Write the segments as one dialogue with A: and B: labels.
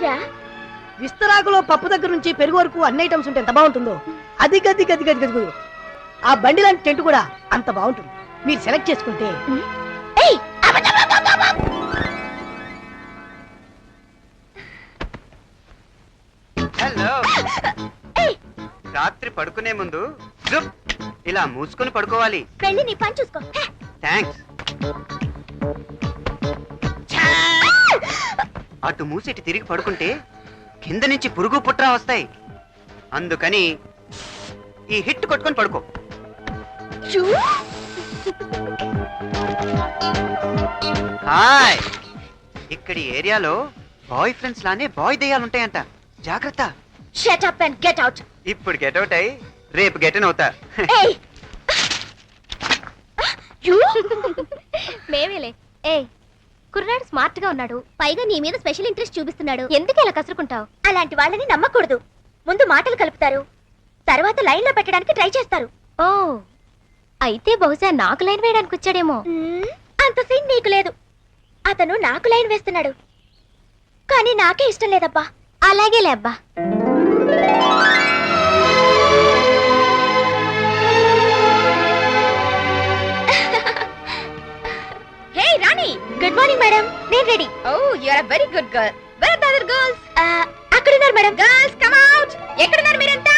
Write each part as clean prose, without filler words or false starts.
A: ఏంట్రా?
B: విస్తరాకులో పప్పు దగ్గర నుంచి పెరుగు వరకు అన్ని ఐటమ్స్ ఉంటే ఎంత బాగుంటుందో. అది గది గది గది గది ఆ బండి లాంటి టెంట్ కూడా అంత బాగుంటుంది. మీరు సెలెక్ట్ చేసుకుంటే.
A: ఏయ్,
C: హలో. రాత్రి పడుకునే ముందు జుప్ ఇలా మూసుకొని పడుకోవాలి.
A: వెళ్ళి నీ పని చూసుకో.
C: థ్యాంక్స్. అటు మూసేటి తిరిగి పడుకుంటే కింద నుంచి పురుగు పుట్రా వస్తాయి. అందుకని ఈ హిట్ కొట్టుకొని పడుకో. హాయ్. ఇక్కడి ఏరియాలో బాయ్ ఫ్రెండ్స్ లానే బాయ్ దయ్యాలుంటాయంట. జాగ్రత్త.
A: Shut up and get out.
C: ఇప్పుడు గెట్ అవుట్ అయి రేపు గెటన్ అవుతా.
A: ఏయ్, మేమేలే. ఏయ్, కుర్రాడు స్మార్ట్ గా ఉన్నాడు, పైగా నీ మీద స్పెషల్ ఇంట్రెస్ట్ చూపిస్తున్నాడు. ఎందుకు ఇలా కసురుకుంటావు? అలాంటి వాళ్ళని నమ్మకూడదు. ముందు మాటలు కలుపుతారు, తర్వాత లైన్ లో పెట్టడానికి ట్రై చేస్తారు. ఓ, అయితే బహుశా నాకు లైన్ వేయడానికి వచ్చాడేమో. అంత సీన్ నీకు లేదు. అతను నాకు లైన్ వేస్తున్నాడు, కానీ నాకే ఇష్టం లేదబ్బా. అలాగేలే అబ్బా. Good morning madam. నేను ready.
D: Oh, you are a very good girl. Where are the other girls?
A: అక్కడ ఉన్నారు మేడం.
D: Girls come out. ఎక్కడున్నారు మీరంతా?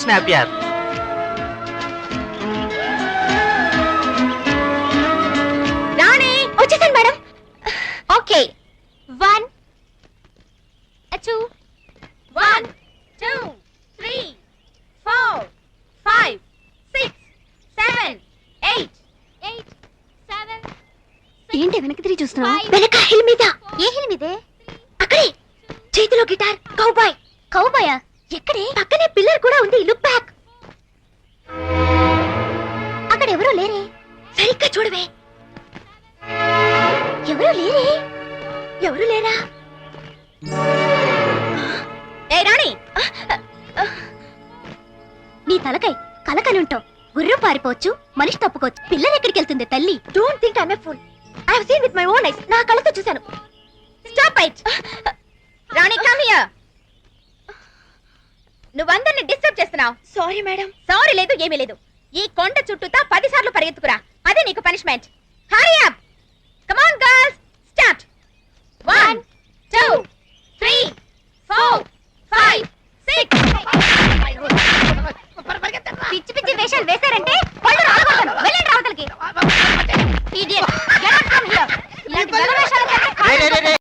C: స్నాప్ యార్.
A: రాణి వచ్చేసాను మేడం. ఓకే, 1 2 1 2 3 4 5 6 7 8 8 7. ఏంటి వెనక్కి తిరిగి చూస్తున్నావు? వెనక హిల్ మీద. ఏ హిల్ మీదే? అక్కడే, చేతిలో గిటార్. కౌబాయ్. కౌబాయా? ఎక్కడే? పక్కనే పిల్లర్ కూడా ఉంది. Look back. అక్కడ ఎవరూ లేరే. సరిగ్గా చూడవే. ఎవరూ లేరే. ఎవరు లేరా? ఏ రాణి, నీ తలకై కలకని ఉంటావు. గుర్రం పారిపోవచ్చు, మనిషి తప్పుకోవచ్చు, పిల్లలు ఎక్కడికి వెళ్తుంది తల్లి? Don't think I'm a fool. I have seen with my own eyes. నా కళ్ళతో చూశాను. Stop it.
D: Rani come here. నువ్వందరిని డిస్టర్బ్ చేస్తున్నావు.
A: Sorry madam.
D: సారీ లేదు, ఏమీ లేదు. ఈ కొండ చుట్టూతా 10 సార్లు పరిగెత్తుకురా. అదే నీకు punishment. Hurry up. Come on girls, start. 1 2 3 4 5 6.
A: పిచ్చి పిచ్చి వేషాలు వేశారంటే పళ్ళు రాలగొడతాను. వెళ్ళండి రావతలకి. Idiot, get out from here. ఇలాంటి గల వేషాలు చేస్తే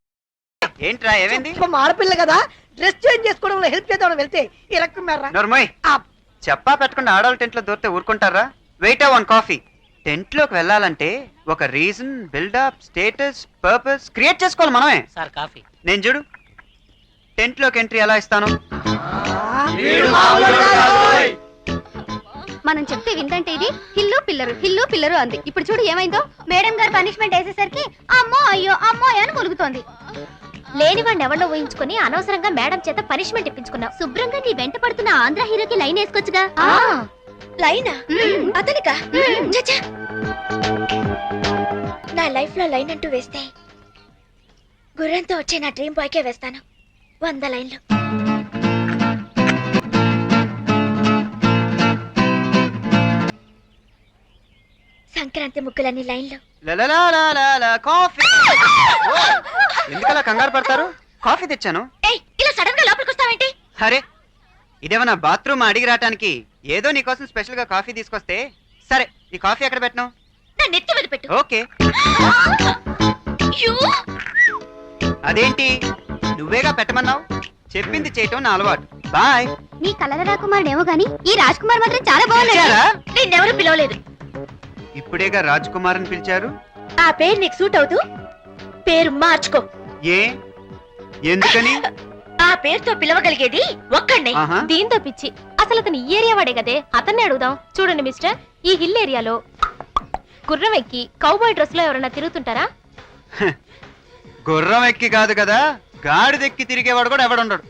C: ఏంట్రా, ఏమైంది?
B: ఆడపిల్ల కదా, డ్రెస్ చేంజ్ చేసుకోవడంలో హెల్ప్ చేద్దామని వెళ్తే ఇరక్కున్నారా?
C: నోర్మోయ్. చెప్పా పెట్టకుండా ఆడవాళ్ళ టెంట్ లో దూరితే ఊరుకుంటారా? Wait one coffee. టెంట్ లోకి వెళ్ళాలంటే ఒక reason, buildup, status, purpose create చేసుకోవాలి మనమే.
E: Sir coffee.
C: నేను చూడు టెంట్ లోకి ఎంట్రీ ఎలా ఇస్తాను.
A: మనం చెప్తే విందంటే ఇది హిల్లు పిల్లరు అంది. ఇప్పుడు చూడు ఏమైందో. మేడం గారు పనిష్మెంట్ వేసేసరికి అమ్మో అయ్యో అమ్మో అని కొలుగుతోంది. లేని వాడిని ఎవరిలో ఊహించుకుని అనవసరంగా మేడం చేత పనిష్మెంట్ ఇప్పించుకున్నావు. శుభ్రంగా నీ వెంట పడుతున్న ఆంధ్ర హీరోకి లైన్ వేసుకోవచ్చుగా. లైనా? అతనికా? నా లైఫ్ లో లైన్ అంటూ వేస్తే గుర్రంతో వచ్చే నా డ్రీమ్ బాయ్ కే వేస్తాను 100 లైన్లు. సంక్రాంతి ముగ్గులన్నీ లైన్లో.
C: లలలాలాలా, కాఫీ. ఓ, ఎందుకలా కంగారు పడతారు? కాఫీ తెచ్చాను.
A: ఏయ్, ఇలా సడన్ గా లోపలికి వస్తావేంటి?
C: అరే ఇదేమన్నా బాత్రూమ్ అడిగి రావటానికి ఏదో నీకోసం స్పెషల్ గా కాఫీ తీసుకొస్తే. సరే ఈ కాఫీ ఎక్కడ పెట్టను?
A: నా నెత్తి మీద పెట్టు.
C: ఓకే.
A: యూ!
C: అదేంటి నువ్వేగా పెట్టమన్నావు? చెప్పింది చేయటం నా అలవాటు. బాయ్.
A: నీ కలల రాకుమారుడేమో గాని ఈ రాజ్ కుమార్ మాత్రం చాలా
C: పిలిచారా?
A: నిన్నెవరూ పిలవలేదు.
C: ఇప్పుడేగా రాజ్ కుమార్ అని పిలిచారు.
A: ఆ పేరు నీకు సూట్ అవుతూ పేరు మార్చుకో.
C: ఏ ఎందుకని?
A: ఆ పేరుతో పిలవగలిగేది ఒక్కడే.
C: ఆహా.
A: దీంతో పిచ్చి. అసలు అతను ఈ ఏరియా వాడే కదే. అతన్ని అడుగుదాం. చూడండి మిస్టర్, ఈ హిల్ ఏరియాలో గుర్రం ఎక్కి కౌబాయ్ డ్రెస్ లో ఎవరైనా తిరుగుతుంటారా?
C: గుర్రం ఎక్కి కాదు కదా, గాడిదెక్కి తిరిగేవాడు కూడా ఎవడుండడు.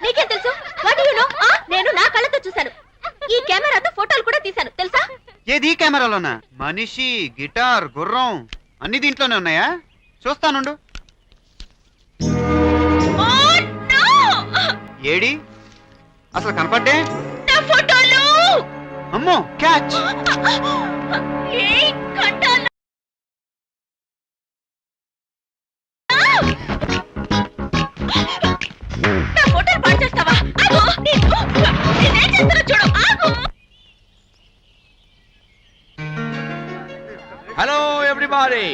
A: నీకేం తెలుసు? What you know? నేను నా కళ్ళతో చూశాను. ఈ కెమెరాతో ఫోటోలు కూడా తీశాను తెలుసా?
C: ఏది ఈ కెమెరాలోనా? మనిషి, గిటార్, గుర్రం అన్ని దీంట్లోనే ఉన్నాయా? చూస్తానుండు. ఏడి అసలు కనపడ్డే?
A: నా ఫోటోలు.
C: అమ్మో క్యాచ్.
A: ఏయ్ కంటాల. నా ఫోటోలు పాడు చేస్తావా? ఆగు. నేనేం చేస్తానో చూడు. ఆగు.
E: హలో ఎవ్రీబాడీ,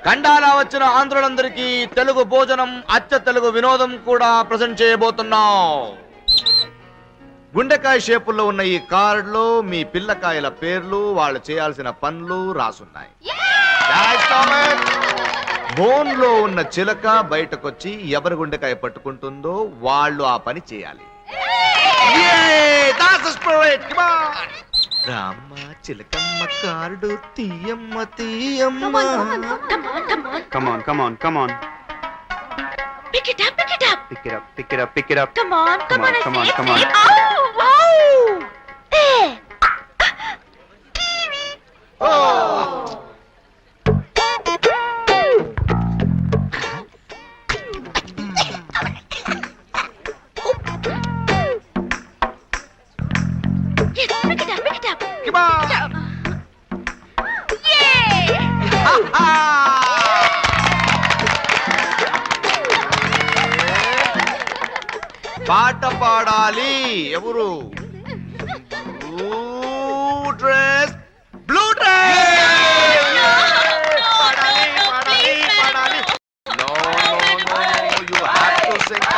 E: ఖండాలా వచ్చిన ఆంధ్రులందరికీ తెలుగు భోజనం, అచ్చ తెలుగు వినోదం కూడా ప్రజెంట్ చేయబోతున్నాం. గుండెకాయ షేపుల్లో ఉన్న ఈ కార్డులో మీ పిల్లకాయల పేర్లు, వాళ్ళు చేయాల్సిన పనులు రాసున్నాయి. బోన్ లో ఉన్న చిలక బయటకొచ్చి ఎవరి గుండెకాయ పట్టుకుంటుందో వాళ్ళు ఆ పని చేయాలి. రామ్మ చిలకమ్మ కార్డు తీయమ్మ తీయమ్మ.
C: Come on come on come on.
A: Pick it up, pick it up.
C: Pick it up, pick it up, pick it up.
A: Come on, come on, I
C: Come on,
A: say,
C: come on.
A: say. Oh, wow. Hey. Yes, pick it up, pick it up.
E: Come on.
A: Yay!
E: పాట పాడాలి. ఎవరు? Dress blue dress. పాడాలి పాడాలి పాడాలి. No no no, you have to sing.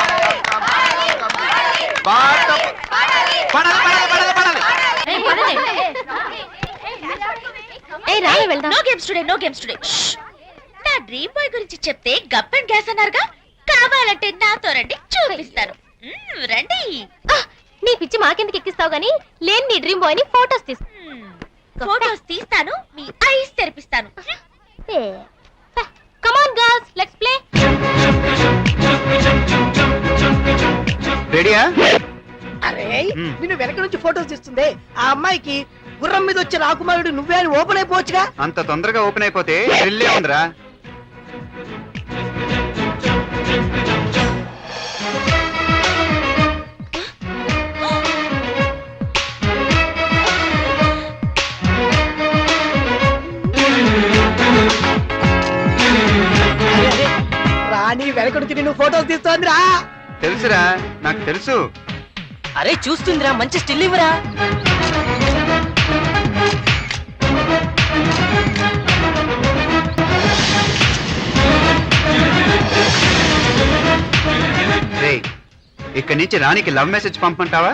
E: పాట పాడాలి పాడాలి పాడాలి పాడాలి.
A: ఏయ్ రావే వెళ్దాం. No games today, no games today. నా డ్రీమ్ బాయ్ గురించి చెప్తే గప్ అండ్ గ్యాస్ అన్నారుగా. కావాలంటే నాతో రండి, చూపిస్తాను. రండి. నీ పిచ్చి మాకెందుకు ఎక్కిస్తావు గానీ, లేని నీ డ్రీమ్ బాయ్ ని ఫోటోస్ తీసు. ఫోటోస్ తీస్తాను, మీ ఐస్ తెరిపిస్తాను. Come on girls, let's play.
C: రెడీయా?
B: అరే నిన్ను వెనక నుంచి ఫోటోస్ తీస్తుంది ఆ అమ్మాయికి. గుర్రం మీద వచ్చే రాకుమారుడు నువ్వే అని ఓపెన్ అయిపోవచ్చుగా.
C: అంత తొందరగా ఓపెన్ అయిపోతే థ్రిల్లే ఉందిరా.
B: రాణి వెనక నుంచి నిన్ను ఫోటోస్ తీస్తోందిరా.
C: తెలుసురా, నాకు తెలుసు.
B: అరే చూస్తుందిరా, మంచి స్టిల్ ఇవ్వరా.
C: రే ఇక్కడి నుంచి రానికి లవ్ మెసేజ్ పంపంటావా?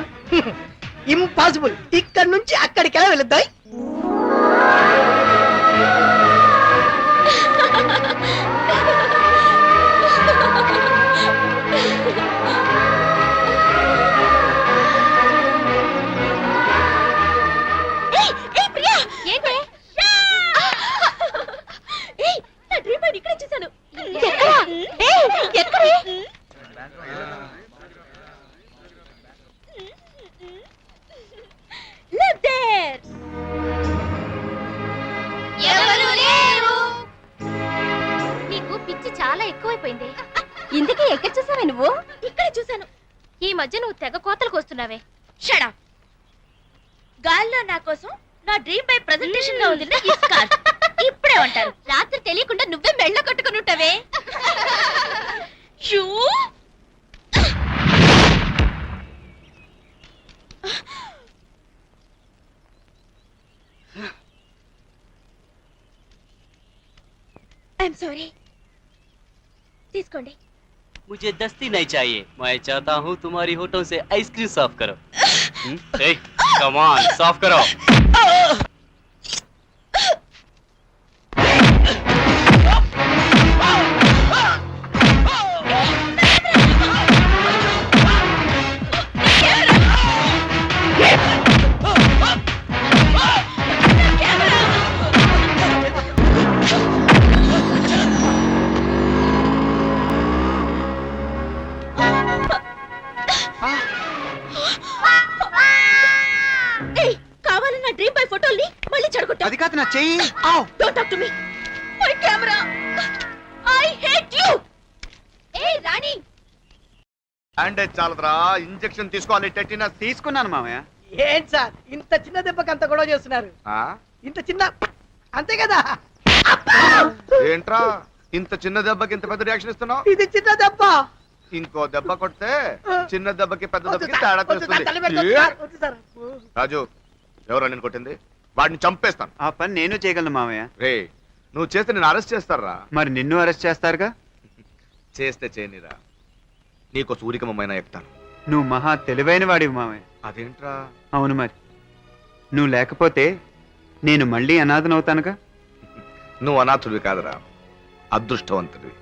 B: ఇంపాసిబుల్. ఇక్కడ నుంచి అక్కడికి ఎలా వెళుద్దాయి?
A: నీకు పిచ్చి చాలా ఎక్కువైపోయింది. ఇందుకే ఎక్కడ చూసావే నువ్వు? ఇక్కడ చూసాను. ఈ మధ్య నువ్వు తెగ కోతలకు వస్తున్నావే. Shut up. గాల్లో నా కోసం
D: నా డ్రీమ్ బై ప్రెజెంటేషన్ లో వదిలిన ఈ స్కార్ఫ్ ఇప్పుడే ఉంటారు. రాత్రి తెలియకుండా నువ్వే మెళ్ళ కొట్టుకుని ఉంటావే. Shoe I'm sorry. తీసుకోండి.
F: मुझे दस्ती नहीं चाहिए, मैं चाहता हूँ तुम्हारी होठों से आइसक्रीम साफ करो. कम ऑन, साफ करो.
D: ఏయ్, కావాలని నా డ్రీమ్ బై ఫోటోల్ని మళ్ళీ చెడగొట్టా.
C: అది కాదు నా చెయ్యి.
D: Don't talk to me. My camera. I hate you. ఏయ్ రాణి,
E: బ్యాండేజ్ చాలదురా, ఇంజెక్షన్ తీసుకోవాలి. టెటినస్
C: తీసుకున్నాను మామయ్య.
B: ఏంటి సార్ ఇంత చిన్న దెబ్బకి అంత గొడవ చేస్తున్నారు? ఇంత చిన్న అంతే కదా.
E: ఏంట్రా ఇంత చిన్న దెబ్బకి ఇంత పెద్ద రియాక్షన్ ఇస్తున్నావు?
B: ఇది చిన్న దెబ్బ.
E: ఇంకో దెబ్బ కొడితే చిన్న దెబ్బకి పెద్ద
B: వద్దు
E: దెబ్బకి
B: సార్,
E: తేడా
B: వద్దు సార్, తల మీద
E: తెలుస్తుంది.
B: వద్దు సార్, వద్దు సార్.
E: రాజు, ఎవరా నేను కొట్టింది? వాడిని చంపేస్తాను.
C: ఆ పని నేను చేయగలను మామయ్య.
E: రే, నువ్వు చేస్తే నేను అరెస్ట్ చేస్తారా?
C: మరి నిన్ను అరెస్ట్ చేస్తారుగా.
E: చేస్తే చేయనిరా, నీకో సూరికమైన ఎక్కుతాను.
C: నువ్వు మహా తెలివైన వాడివి మామయ్య.
E: అదేంట్రా?
C: అవును మరి. నువ్వు లేకపోతే నేను మళ్ళీ అనాథనవుతానుగా.
E: నువ్వు అనాథుడివి కాదురా, అదృష్టవంతుడివి.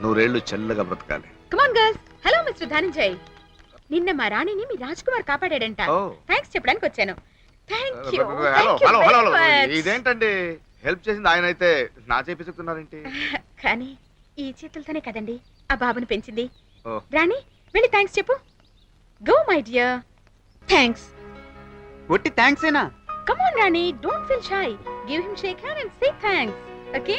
E: నూరేళ్లు చెల్లగా బ్రతకాలి.
D: Come on girls. Hello mister Dhananjay. నిన్న మా రాణిని మీ రాజ్ కుమార్ కాపాడాడంట.
E: ఓ.
D: థాంక్స్ చెప్పడానికి వచ్చాను. Thank you.
E: Hello hello hello hello, ఇదేంటండి హెల్ప్ చేసింది ఆయన అయితే నా చేపి చెప్తున్నారేంటి?
D: కానీ ఈ చేతులతోనే కదండి ఆ బాబుని పెంచింది.
E: ఓ.
D: రాణి, వెళ్ళి థ్యాంక్స్ చెప్పు. Go my dear. థ్యాంక్స్.
C: ఒట్టి థ్యాంక్స్ ఏనా?
D: Come on Rani, don't feel shy. Give him shake hand and say thanks. Okay?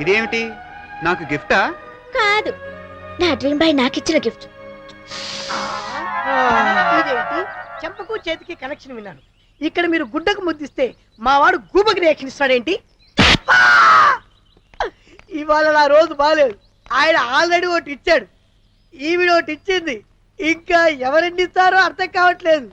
C: ఇదేమిటి, నాకు గిఫ్టా?
A: కాదు, నా డ్రీమ్ బాయ్ నాకు ఇచ్చిన గిఫ్ట్.
B: ఇదేంటి చెంపకు చేతికి కనెక్షన్ విన్నాను. ఇక్కడ మీరు గుడ్డకు ముద్దిస్తే మా వాడు గూబకి రియాక్షన్ ఇస్తాడేంటి? ఇవాళ నా రోజు బాగాలేదు. ఆయన ఆల్రెడీ ఒకటి ఇచ్చాడు, ఈవిడ ఒకటి ఇచ్చింది. ఇంకా ఎవరెన్ని ఇస్తారో అర్థం కావట్లేదు.